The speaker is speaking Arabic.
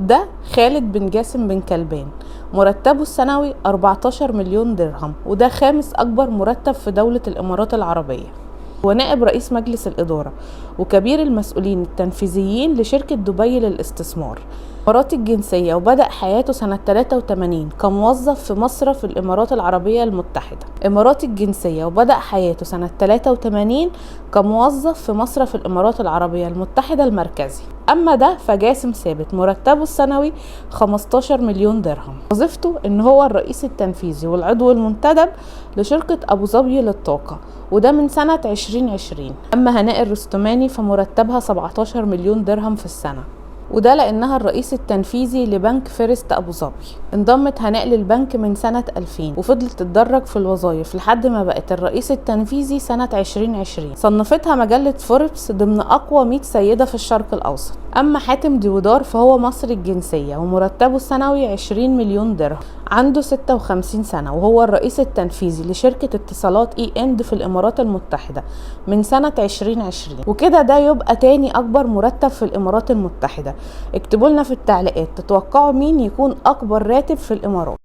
ده خالد بن جاسم بن كلبان، مرتبه السنوي 14 مليون درهم، وده خامس أكبر مرتب في دولة الإمارات العربية. ونائب رئيس مجلس الإدارة وكبير المسؤولين التنفيذيين لشركة دبي للاستثمار. إماراتي الجنسية، وبدأ حياته سنة 83 كموظف في مصرف الإمارات العربية المتحدة. إماراتي الجنسية، وبدأ حياته سنة 83 كموظف في مصرف الإمارات العربية المتحدة المركزي. أما ده فجاسم ثابت، مرتبه السنوي 15 مليون درهم. وظيفته إن هو الرئيس التنفيذي والعضو المنتدب لشركة أبو ظبي للطاقة، وده من سنة 2020. أما هناء الرستماني فمرتبها 17 مليون درهم في السنة، وده لأنها الرئيس التنفيذي لبنك فيرست أبو ظبي. انضمت هناء للبنك من سنة 2000 وفضلت تتدرج في الوظائف لحد ما بقت الرئيس التنفيذي سنة 2020. صنفتها مجلة فوربس ضمن أقوى 100 سيدة في الشرق الأوسط. أما حاتم ديودار فهو مصري الجنسية، ومرتبه السنوي 20 مليون درهم. عنده 56 سنة، وهو الرئيس التنفيذي لشركة اتصالات اند في الإمارات المتحدة من سنة 2020. وكده ده يبقى تاني أكبر مرتب في الإمارات المتحدة. اكتبوا لنا في التعليقات تتوقعوا مين يكون أكبر راتب في الإمارات.